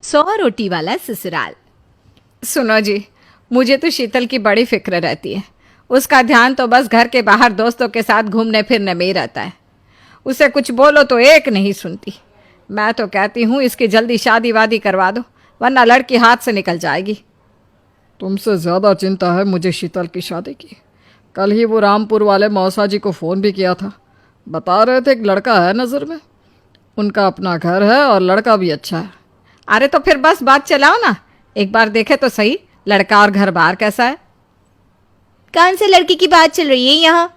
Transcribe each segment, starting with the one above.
100 रोटी वाला ससुराल। सुनो जी, मुझे तो शीतल की बड़ी फिक्र रहती है। उसका ध्यान तो बस घर के बाहर दोस्तों के साथ घूमने फिरने में ही रहता है। उसे कुछ बोलो तो एक नहीं सुनती। मैं तो कहती हूँ इसकी जल्दी शादी वादी करवा दो, वरना लड़की हाथ से निकल जाएगी। तुमसे ज़्यादा चिंता है मुझे शीतल की शादी की। कल ही वो रामपुर वाले मौसा जी को फ़ोन भी किया था। बता रहे थे एक लड़का है नज़र में। उनका अपना घर है और लड़का भी अच्छा है। अरे तो फिर बस बात चलाओ ना, एक बार देखे तो सही लड़का और घर बार कैसा है। कौन से लड़की की बात चल रही है यहाँ?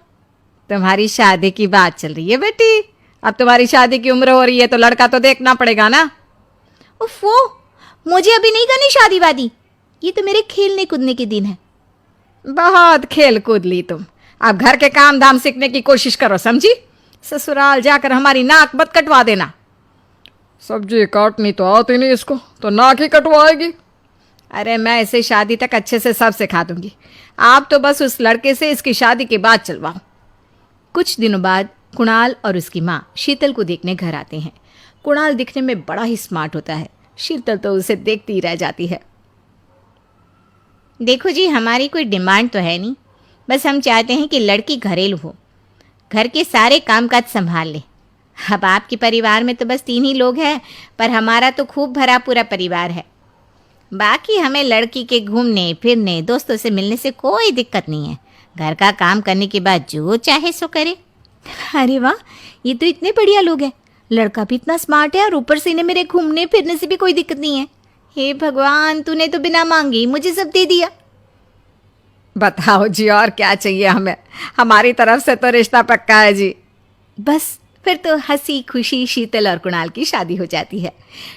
तुम्हारी शादी की बात चल रही है बेटी। अब तुम्हारी शादी की उम्र हो रही है तो लड़का तो देखना पड़ेगा ना। उफ़ो, मुझे अभी नहीं करनी शादी वादी। ये तो मेरे खेलने कूदने के दिन है। बहुत खेल कूद ली तुम। अब घर के काम धाम सीखने की कोशिश करो, समझी? ससुराल जाकर हमारी नाक मत कटवा देना। सब्जी काटनी तो आती नहीं इसको, तो नाक ही कटवाएगी। अरे मैं इसे शादी तक अच्छे से सब सिखा दूंगी। आप तो बस उस लड़के से इसकी शादी के बाद चलवाओ। कुछ दिनों बाद कुणाल और उसकी माँ शीतल को देखने घर आते हैं। कुणाल दिखने में बड़ा ही स्मार्ट होता है। शीतल तो उसे देखती ही रह जाती है। देखो जी, हमारी कोई डिमांड तो है नहीं, बस हम चाहते हैं कि लड़की घरेलू हो, घर के सारे कामकाज संभाल ले। अब आपके परिवार में तो बस 3 ही लोग हैं, पर हमारा तो खूब भरा पूरा परिवार है। बाकी हमें लड़की के घूमने फिरने दोस्तों से मिलने से कोई दिक्कत नहीं है। घर का काम करने के बाद जो चाहे सो करे। अरे वाह, ये तो इतने बढ़िया लोग हैं। लड़का भी इतना स्मार्ट है और ऊपर से इन्हें मेरे घूमने फिरने से भी कोई दिक्कत नहीं है। हे भगवान, तूने तो बिना मांगे ही मुझे सब दे दिया। बताओ जी, और क्या चाहिए हमें? हमारी तरफ से तो रिश्ता पक्का है जी। बस फिर तो हंसी खुशी शीतल और कुणाल की शादी हो जाती है।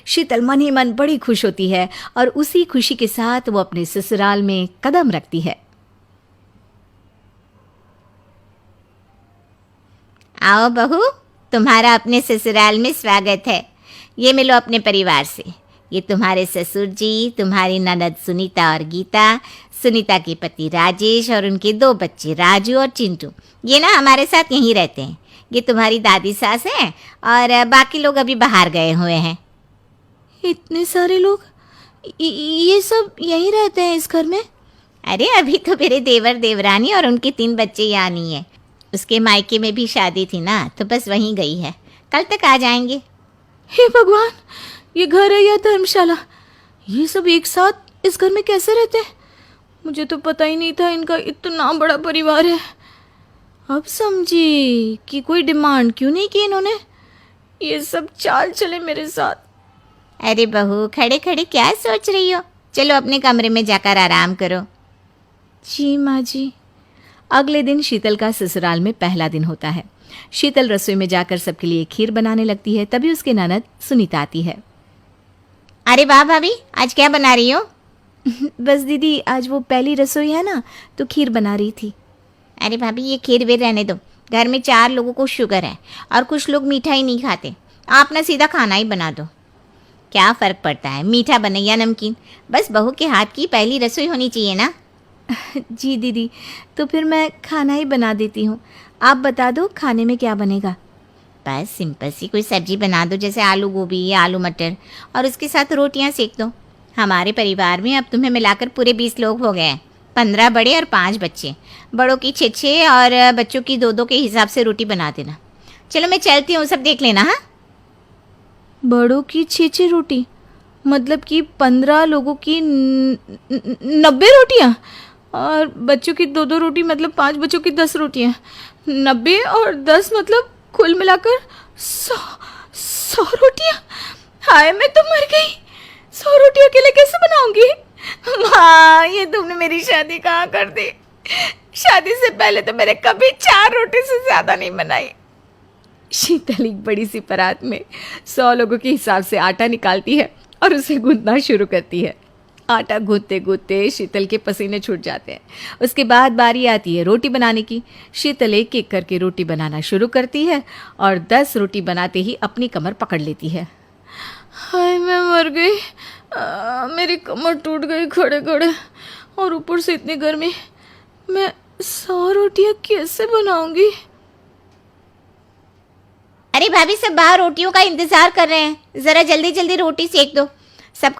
शीतल मन ही मन बड़ी खुश होती है और उसी खुशी के साथ वो अपने ससुराल में कदम रखती है। आओ बहू, तुम्हारा अपने ससुराल में स्वागत है। ये मिलो अपने परिवार से। ये तुम्हारे ससुर जी, तुम्हारी ननद सुनीता और गीता, सुनीता के पति राजेश और उनके 2 बच्चे राजू और चिंटू। ये ना हमारे साथ यहीं रहते हैं। ये तुम्हारी दादी सास हैं और बाकी लोग अभी बाहर गए हुए हैं। इतने सारे लोग, ये सब यहीं रहते हैं इस घर में? अरे अभी तो मेरे देवर देवरानी और उनके 3 बच्चे यहाँ नहीं है। उसके मायके में भी शादी थी ना, तो बस वहीं गई है। कल तक आ जाएंगे। हे भगवान, ये घर है या धर्मशाला? ये सब एक साथ इस घर में कैसे रहते हैं? मुझे तो पता ही नहीं था इनका इतना बड़ा परिवार है। अब समझी कि कोई डिमांड क्यों नहीं की इन्होंने। ये सब चाल चले मेरे साथ। अरे बहू, खड़े खड़े क्या सोच रही हो? चलो अपने कमरे में जाकर आराम करो। जी माँ जी। अगले दिन शीतल का ससुराल में पहला दिन होता है। शीतल रसोई में जाकर सबके लिए खीर बनाने लगती है। तभी उसके ननद सुनीता आती है। अरे वाह भाभी, आज क्या बना रही हो? बस दीदी, आज वो पहली रसोई है ना, तो खीर बना रही थी। अरे भाभी, ये खीर वीर रहने दो। घर में 4 लोगों को शुगर है और कुछ लोग मीठा ही नहीं खाते। आप ना सीधा खाना ही बना दो। क्या फ़र्क पड़ता है मीठा बने या नमकीन? बस बहू के हाथ की पहली रसोई होनी चाहिए ना। जी दीदी, तो फिर मैं खाना ही बना देती हूँ। आप बता दो खाने में क्या बनेगा? बस सिंपल सी कोई सब्जी बना दो, जैसे आलू गोभी या आलू मटर, और उसके साथ रोटियां सेक दो। हमारे परिवार में अब तुम्हें मिलाकर पूरे 20 लोग हो गए हैं। 15 बड़े और 5 बच्चे। बड़ों की 6-6 और बच्चों की 2-2 के हिसाब से रोटी बना देना। चलो मैं चलती हूँ, सब देख लेना। हाँ, बड़ों की 6-6 रोटी, मतलब कि 15 लोगों की 90 रोटियाँ, और बच्चों की 2-2 रोटी, मतलब 5 बच्चों की 10 रोटियाँ। 90 और 10 मतलब कुल मिलाकर 100 रोटियाँ। हाय, मैं तो मर गई। 100 रोटी अकेले कैसे बनाऊंगी? माँ, ये तुमने मेरी शादी कहाँ कर दी? शादी से पहले तो मैंने कभी 4 रोटी से ज़्यादा नहीं बनाई। शीतल एक बड़ी सी परात में 100 लोगों के हिसाब से आटा निकालती है और उसे गूंथना शुरू करती है। आटा गूंथते गूंथते शीतल के पसीने छूट जाते हैं। उसके बाद बारी आती है रोटी बनाने की। शीतल एक एक करके रोटी बनाना शुरू करती है और 10 रोटी बनाते ही अपनी कमर पकड़ लेती है। हाय, मैं मर गई। मेरी कमर टूट गई खड़े खड़े, और ऊपर से इतनी गर्मी। मैं 100 रोटियाँ कैसे बनाऊंगी? अरे भाभी, सब बाहर रोटियों का इंतजार कर रहे हैं। ज़रा जल्दी जल्दी रोटी सेक दो। सब